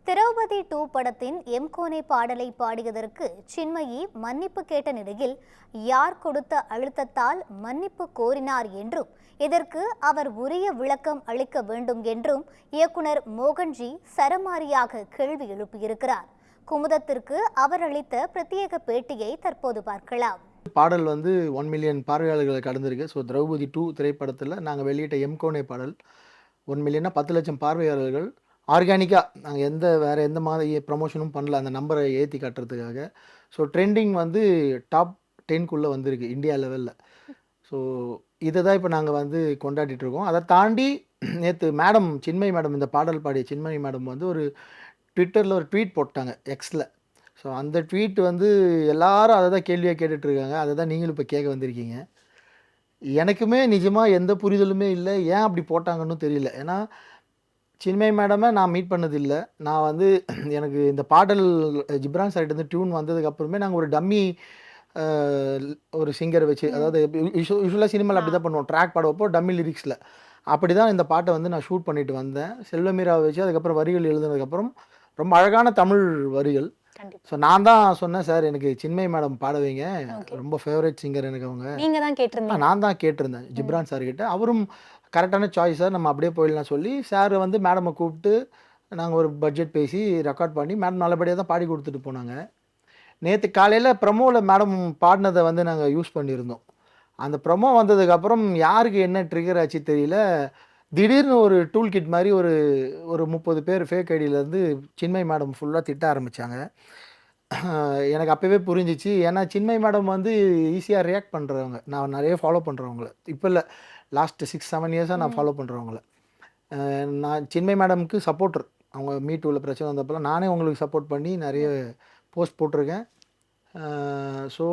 திரௌபதி 2 படத்தின் எம்கோனே பாடலை பாடியதற்கு சின்மயி மன்னிப்பு கேட்ட நிலையில் யார் கொடுத்த அழுத்தத்தால் மன்னிப்பு கோரினார் என்றும் இதற்கு அவர் உரிய விளக்கம் அளிக்க வேண்டும் என்றும் இயக்குனர் மோகன்ஜி சரமாரியாக கேள்வி எழுப்பியிருக்கிறார். குமுதத்திற்கு அவர் அளித்த பிரத்யேக பேட்டியை தற்போது பார்க்கலாம். பாடல் 1 மில்லியன் பார்வையாளர்களை கடந்திருக்கு. ஸோ திரௌபதி 2 திரைப்படத்தில் நாங்கள் வெளியிட்ட எம்கோனே பாடல் 1 மில்லியனா 10 லட்சம் பார்வையாளர்கள் ஆர்கானிக்காக நாங்கள் வேறு எந்த மாதிரி ப்ரமோஷனும் பண்ணல அந்த நம்பரை ஏற்றி கட்டுறதுக்காக. ஸோ ட்ரெண்டிங் டாப் 10க்குள்ளே வந்திருக்கு இந்தியா லெவலில். ஸோ இதை தான் இப்போ நாங்கள் கொண்டாடிட்டுருக்கோம். அதை தாண்டி நேற்று சின்மயி மேடம் இந்த பாடல் பாடிய சின்மயி மேடம் ஒரு ட்விட்டரில் ஒரு ட்வீட் போட்டாங்க எக்ஸில். ஸோ அந்த ட்வீட் எல்லாரும் அதை தான் கேள்வியாக கேட்டுட்ருக்காங்க. அதை தான் நீங்களும் இப்போ கேட்க வந்திருக்கீங்க. எனக்குமே நிஜமாக எந்த புரிதலுமே இல்லை, ஏன் அப்படி போட்டாங்கன்னு தெரியல. ஏன்னா சின்மயி மேடமை நான் மீட் பண்ணதில்லை. நான் எனக்கு இந்த பாடல் ஜிப்ரான் சார்கிட்ட டியூன் வந்ததுக்கப்புறமே நாங்கள் ஒரு டம்மி ஒரு சிங்கரை வச்சு, அதாவது யூஸ்வலாக சினிமாவில் அப்படி தான் பண்ணுவோம், ட்ராக் பாடுவப்போ டம்மி லிரிக்ஸில் அப்படி தான் இந்த பாட்டை நான் ஷூட் பண்ணிட்டு வந்தேன் செல்வமீராவை வச்சு. அதுக்கப்புறம் வரிகள் எழுதுனதுக்கப்புறம் ரொம்ப அழகான தமிழ் வரிகள். ஸோ நான் தான் சொன்னேன், சார் எனக்கு சின்மயி மேடம் பாட வைங்க, ரொம்ப ஃபேவரட் சிங்கர் எனக்கு அவங்க. நான் தான் கேட்டிருந்தேன் ஜிப்ரான் சார்கிட்ட. அவரும் கரெக்டான சாய்ஸ் சார், நம்ம அப்படியே போயிடலாம் சொல்லி சார் மேடமை கூப்பிட்டு நாங்கள் ஒரு பட்ஜெட் பேசி ரெக்கார்ட் பண்ணி மேடம் நல்லபடியாக தான் பாடி கொடுத்துட்டு போனாங்க. நேற்று காலையில் ப்ரமோவில் மேடம் பாடினதை நாங்கள் யூஸ் பண்ணியிருந்தோம். அந்த ப்ரமோ வந்ததுக்கப்புறம் யாருக்கு என்ன ட்ரிகர் ஆச்சு தெரியல, திடீர்னு ஒரு டூல் கிட் மாதிரி ஒரு 30 பேர் ஃபேக் ஐடியிலேருந்து சின்மயி மேடம் ஃபுல்லாக திட்ட ஆரம்பித்தாங்க. எனக்கு அப்போவே புரிஞ்சிச்சு. ஏன்னா சின்மயி மேடம் ஈஸியாக ரியாக்ட் பண்ணுறவங்க, நான் நிறைய ஃபாலோ பண்ணுறவங்கள, இப்போ இல்லை லாஸ்ட் 6-7 இயர்ஸாக நான் ஃபாலோ பண்ணுறவங்கள. நான் சின்மயி மேடமுக்கு சப்போர்ட்டர். அவங்க மீ2வில் பிரச்சனை வந்தப்பெல்லாம் நானே உங்களுக்கு சப்போர்ட் பண்ணி நிறைய போஸ்ட் போட்டிருக்கேன். ஸோ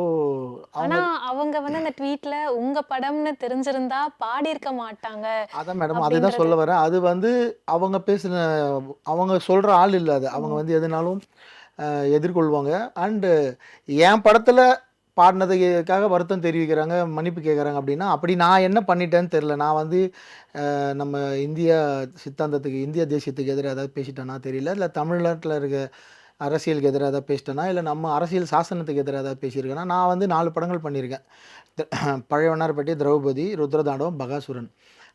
அவங்க அந்த ட்வீட்ல உங்க படம்னு தெரிஞ்சிருந்தா பாடி இருக்க மாட்டாங்க. அதான் மேடம், அதுதான் சொல்ல வரேன். அது அவங்க பேசின, அவங்க சொல்கிற ஆள் இல்லை. அது அவங்க எதுனாலும் எதிர்கொள்வாங்க. அண்டு என் படத்தில் பாடினதுக்காக வருத்தம் தெரிவிக்கிறாங்க, மன்னிப்பு கேட்குறாங்க. அப்படின்னா அப்படி நான் என்ன பண்ணிட்டேன்னு தெரில. நான் நம்ம இந்தியா சித்தாந்தத்துக்கு, இந்திய தேசியத்துக்கு எதிராக ஏதாவது பேசிட்டேன்னா தெரியல, இல்லை தமிழ்நாட்டில் இருக்க அரசியலுக்கு எதிராக ஏதாவது பேசிட்டேன்னா, இல்லை நம்ம அரசியல் சாசனத்துக்கு எதிராக ஏதாவது பேசியிருக்கேன்னா. நான் 4 படங்கள் பண்ணியிருக்கேன். பழையவனார்பட்டி, திரௌபதி, ருத்ரதாண்டவம், பகாசுரன்.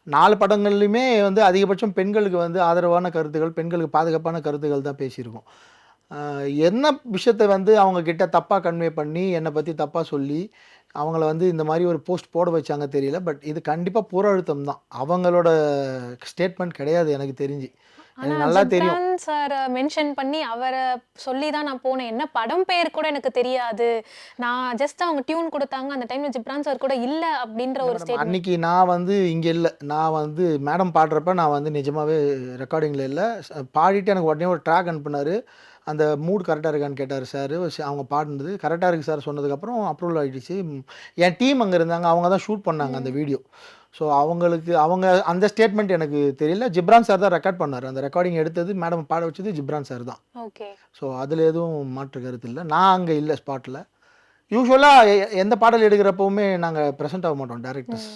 4 படங்கள்லையுமே அதிகபட்சம் பெண்களுக்கு ஆதரவான கருத்துக்கள், பெண்களுக்கு பாதுகாப்பான கருத்துக்கள் தான் பேசியிருக்கோம். என்ன விஷயத்தை அவங்கக்கிட்ட தப்பாக கன்வே பண்ணி என்னை பற்றி தப்பாக சொல்லி அவங்கள இந்த மாதிரி ஒரு போஸ்ட் போட வச்சாங்க தெரியல. பட் இது கண்டிப்பாக புற அழுத்தம் தான், அவங்களோட ஸ்டேட்மெண்ட் கிடையாது எனக்கு தெரிஞ்சு. எனக்கு நல்லா தெரியும். சார் மென்ஷன் பண்ணி அவரை சொல்லி தான் நான் போனேன். என்ன படம் பேர் கூட எனக்கு தெரியாது, நான் ஜஸ்ட் அவங்க டியூன் கொடுத்தாங்க, அந்த டைம்ல ஜிப்ரான் சார் கூட இல்ல அப்படின்ற ஒரு ஸ்டேட்மெண்ட். அன்னைக்கு நான் இங்கே இல்லை, நான் மேடம் பாடுறப்ப நான் நிஜமாவே ரெக்கார்டிங்கில் இல்லை. பாடிட்டு எனக்கு உடனே ஒரு ட்ராக் அனுப்புனாரு. அந்த மூட் கரெக்டாக இருக்கான்னு கேட்டார் சார். அவங்க பாடினது கரெக்டாக இருக்குது சார் சொன்னதுக்கப்புறம் அப்ரூவல் ஆகிடுச்சு. என் டீம் அங்கே இருந்தாங்க, அவங்க தான் ஷூட் பண்ணாங்க அந்த வீடியோ. ஸோ அவங்க அந்த ஸ்டேட்மெண்ட் எனக்கு தெரியல. ஜிப்ரான் சார் தான் ரெக்கார்ட் பண்ணார். அந்த ரெக்கார்டிங் எடுத்தது, மேடம் பாட வச்சது ஜிப்ரான் சார் தான். ஓகே. ஸோ அதில் எதுவும் மாற்று கருத்து இல்லை. நான் அங்கே இல்லை ஸ்பாட்டில். யூஸ்வலாக எந்த பாடல் எடுக்கிறப்பவுமே நாங்கள் ப்ரெசென்ட் ஆக மாட்டோம் டேரக்டர்ஸ்.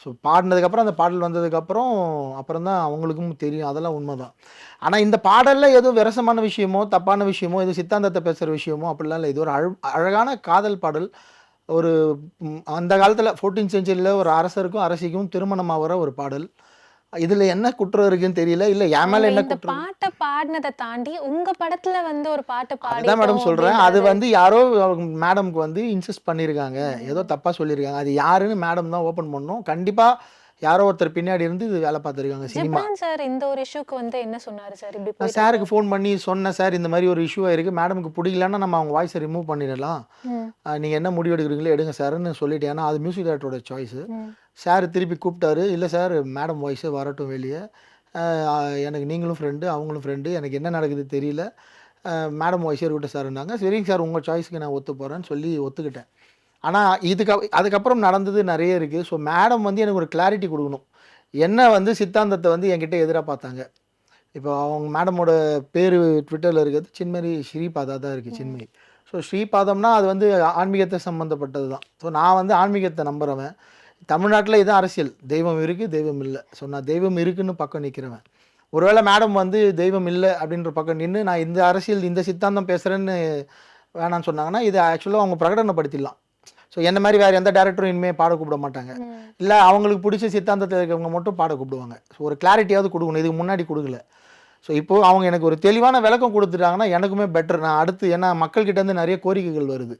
ஸோ பாடினதுக்கப்புறம், அந்த பாடல் அப்புறம் தான் அவங்களுக்கும் தெரியும். அதெல்லாம் உண்மை தான். ஆனால் இந்த பாடலில் எதுவும் விரசமான விஷயமோ, தப்பான விஷயமோ, எதுவும் சித்தாந்தத்தை பேசுகிற விஷயமோ அப்படிலாம் இல்லை. இது ஒரு அழகான காதல் பாடல். அந்த காலத்தில் 14th செஞ்சுரியில் ஒரு அரசருக்கும் அரசிக்கும் திருமணமாகிற ஒரு பாடல். இதில் என்ன குற்றம் இருக்குன்னு தெரியல. இல்லை என் மேலே என்ன குற்றம். பாட்டை பாடினதை தாண்டி உங்க படத்துல ஒரு பாட்டு பாடி தான் மேடம் சொல்கிறேன். அது யாரோ மேடம்க்கு இன்சிஸ்ட் பண்ணியிருக்காங்க, ஏதோ தப்பாக சொல்லியிருக்காங்க. அது யாருன்னு மேடம் தான் ஓப்பன் பண்ணணும். கண்டிப்பாக யாரோ ஒருத்தர் பின்னாடி இருந்து இது வேலை பார்த்துருக்காங்க. சினிமா சார் இந்த ஒரு இஷ்யூக்கு என்ன சொன்னார் சார்? இப்படி சாருக்கு ஃபோன் பண்ணி சொன்னேன், சார் இந்த மாதிரி ஒரு இஷ்யூவாக இருக்குது, மேடமுக்கு பிடிக்கலன்னா நம்ம அவங்க வாய்ஸை ரிமூவ் பண்ணிடலாம், நீங்கள் என்ன முடிவு எடுக்கிறீங்களோ எடுங்க சார்ன்னு சொல்லிட்டேன். ஏன்னா அது மியூசிக் டைரக்டரோட சாய்ஸு. சார் திருப்பி கூப்பிட்டாரு, இல்லை சார் மேடம் வாய்ஸே வரட்டும் வெளியே, எனக்கு நீங்களும் ஃப்ரெண்டு அவங்களும் ஃப்ரெண்டு, எனக்கு என்ன நடக்குது தெரியல, மேடம் வாய்ஸே இருக்கட்டும் சார்னாங்க. சரிங்க சார் உங்கள் சாய்ஸுக்கு நான் ஒத்து போகிறேன்னு சொல்லி ஒத்துக்கிட்டேன். ஆனால் அதுக்கப்புறம் நடந்தது நிறைய இருக்குது. ஸோ மேடம் எனக்கு ஒரு கிளாரிட்டி கொடுக்கணும். என்ன சித்தாந்தத்தை என்கிட்ட எதிராக பார்த்தாங்க. இப்போ அவங்க மேடமோட பேர் ட்விட்டரில் இருக்கிறது சின்மரி ஸ்ரீபாதா தான் இருக்குது, சின்மரி. ஸோ ஸ்ரீபாதம்னா அது ஆன்மீகத்தை சம்மந்தப்பட்டது தான். ஸோ நான் ஆன்மீகத்தை நம்புகிறவன். தமிழ்நாட்டில் இதுதான் அரசியல், தெய்வம் இருக்குது தெய்வம் இல்லை. ஸோ நான் தெய்வம் இருக்குன்னு பக்கம் நிற்கிறவன். ஒருவேளை மேடம் வந்து தெய்வம் இல்லை அப்படின்ற பக்கம் நின்று நான் இந்த அரசியல் இந்த சித்தாந்தம் பேசுகிறேன்னு வேணான்னு சொன்னாங்கன்னா இது ஆக்சுவலாக அவங்க பிரகடனப்படுத்திடலாம். ஸோ என்ன மாதிரி வேறு எந்த டேரக்டரும் இனிமேல் பாட கூப்பிட மாட்டாங்க, இல்லை அவங்களுக்கு பிடிச்ச சித்தாந்தத்தில் இருக்கவங்க மட்டும் பாட கூப்பிடுவாங்க. ஸோ ஒரு கிளாரிட்டியாவது கொடுக்கணும், இதுக்கு முன்னாடி கொடுக்கல. ஸோ இப்போது அவங்க எனக்கு ஒரு தெளிவான விளக்கம் கொடுத்துட்டாங்கன்னா எனக்குமே பெட்டர். நான் அடுத்து ஏன்னா மக்கள்கிட்டேருந்து நிறைய கோரிக்கைகள் வருது,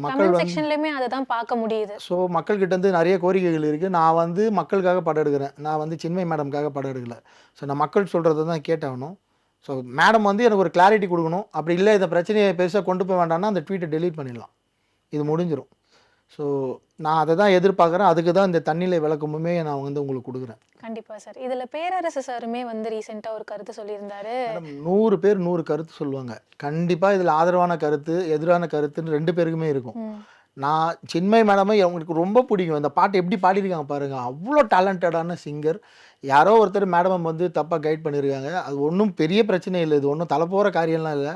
மக்கள் கமெண்ட் செக்ஷன்லயுமே அதை தான் பார்க்க முடியுது. ஸோ மக்கள்கிட்டேருந்து நிறைய கோரிக்கைகள் இருக்குது. நான் வந்து மக்களுக்காக படம் எடுக்கிறேன், நான் வந்து சின்மயி மேடம்காக படம் எடுக்கலை. ஸோ நான் மக்கள் சொல்கிறத தான் கேட்டாகணும். ஸோ மேடம் வந்து எனக்கு ஒரு கிளாரிட்டி கொடுக்கணும். அப்படி இல்லை இந்த பிரச்சனையை பெருசாக கொண்டு போய் வேண்டாம்னா அந்த ட்வீட்டை டெலீட் பண்ணிடலாம், இது முடிஞ்சிடும். ஸோ நான் அதை தான் எதிர்பார்க்குறேன். அதுக்கு தான் இந்த தண்ணிலை விளக்கமுமே நான் வந்து உங்களுக்கு கொடுக்குறேன். கண்டிப்பா சார். இதுல பேரரசு சாருமே வந்து ரீசெண்டா ஒரு கருத்து சொல்லியிருந்தாரு. 100 பேர் 100 கருத்து சொல்லுவாங்க. கண்டிப்பாக இதில் ஆதரவான கருத்து எதிரான கருத்துன்னு 2 பேருக்குமே இருக்கும். நான் சின்மயி மேடமை அவங்களுக்கு ரொம்ப பிடிக்கும். இந்த பாட்டு எப்படி பாடியிருக்காங்க பாருங்கள், அவ்வளோ டேலண்டடான சிங்கர். யாரோ ஒருத்தர் மேடம் வந்து தப்பாக கைட் பண்ணியிருக்காங்க, அது ஒன்றும் பெரிய பிரச்சனை இல்லை, இது ஒன்றும் தலை போகிற காரியம்லாம் இல்லை.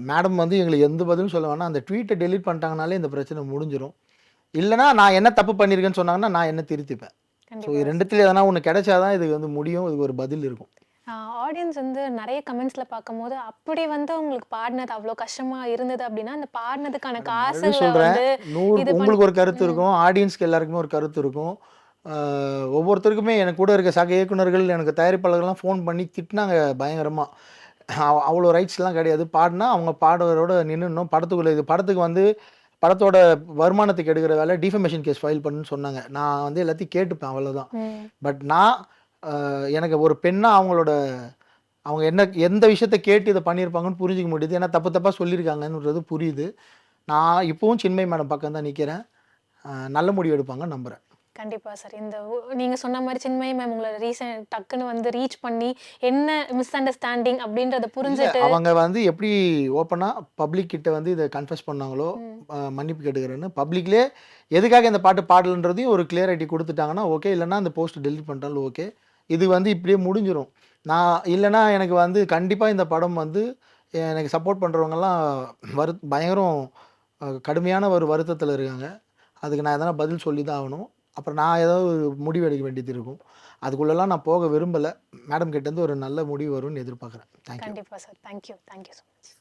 மேடம் வந்து எங்களுக்கு எந்த பதிலும் சொல்ல வேணாம், அந்த ட்வீட்டை டெலீட் பண்ணிட்டாங்கனாலே இந்த பிரச்சனை முடிஞ்சிடும். இல்லைனா நான் என்ன தப்பு பண்ணியிருக்கேன்னு சொன்னாங்கன்னா நான் என்ன திருத்திப்பேன். ஸோ இது ரெண்டுத்துல எதனா ஒன்று கிடைச்சாதான் இதுக்கு வந்து முடியும், இதுக்கு ஒரு பதில் இருக்கும். ஆடியன்ஸ் வந்து நிறைய கமெண்ட்ஸ்ல பார்க்கும்போது அப்படி வந்து உங்களுக்கு பாடினது அவ்வளோ கஷ்டமா இருந்தது அப்படின்னா அந்த பாடினதுக்கான காசு சொல்கிறேன், வந்து உங்களுக்கு ஒரு கருத்து இருக்கும், ஆடியன்ஸ்க்கு எல்லாருக்குமே ஒரு கருத்து இருக்கும். ஒவ்வொருத்தருக்குமே எனக்கு கூட இருக்க சக இயக்குனர்கள் எனக்கு தயாரிப்பாளர்கள்லாம் ஃபோன் பண்ணி திட்டினாங்க பயங்கரமாக. அவ்வளோ ரைட்ஸ்லாம் கிடையாது, பாடினா அவங்க பாடுவரோட நின்றுணும். படத்துக்குள்ளே இது படத்துக்கு வந்து படத்தோட வருமானத்துக்கு எடுக்கிற வேலை டிஃபமேஷன் கேஸ் ஃபைல் பண்ணுன்னு சொன்னாங்க. நான் வந்து எல்லாத்தையும் கேட்டுப்பேன், அவ்வளோதான். பட் நான் எனக்கு ஒரு பெண்ணாக அவங்க என்ன எந்த விஷயத்த கேட்டு இதை பண்ணியிருப்பாங்கன்னு புரிஞ்சிக்க முடியுது. ஏன்னா தப்பு தப்பாக சொல்லியிருக்காங்கன்றது புரியுது. நான் இப்போவும் சின்மயி மேடம் பக்கம் தான் நிற்கிறேன். நல்ல முடிவு எடுப்பாங்கன்னு நம்புகிறேன். கண்டிப்பா சார். இந்த நீங்க சொன்ன மாதிரி சின்மயி மேம் உங்களை ரீசெண்ட் டக்குன்னு வந்து ரீச் பண்ணி என்ன மிஸ் அண்டர்ஸ்டாண்டிங் அப்படின்றத புரிஞ்சுட்டு அவங்க வந்து எப்படி ஓப்பனாக பப்ளிக் கிட்ட வந்து இதை கன்ஃபஸ் பண்ணாங்களோ மன்னிப்பு கேட்டுக்கிறேன்னு பப்ளிக்லேயே எதுக்காக இந்த பாட்டு பாடலன்றதையும் ஒரு கிளியரிட்டி கொடுத்துட்டாங்கன்னா ஓகே, இல்லைனா அந்த போஸ்ட் டெலிட் பண்ணிட்டாலும் ஓகே, இது வந்து இப்படியே முடிஞ்சிடும். நான் இல்லைனா எனக்கு வந்து கண்டிப்பாக இந்த படம் வந்து எனக்கு சப்போர்ட் பண்ணுறவங்கெல்லாம் பயங்கரம் கடுமையான ஒரு வருத்தத்தில் இருக்காங்க. அதுக்கு நான் எதனா பதில் சொல்லி தான் ஆகணும். அப்புறம் நான் ஏதாவது ஒரு முடிவு எடுக்க வேண்டியது இருக்கும். அதுக்குள்ளெல்லாம் நான் போக விரும்பலை. மேடம் கிட்டேருந்து ஒரு நல்ல முடிவு வரும்னு எதிர்பார்க்குறேன். தேங்க்யூ. கண்டிப்பா சார். Thank you so much.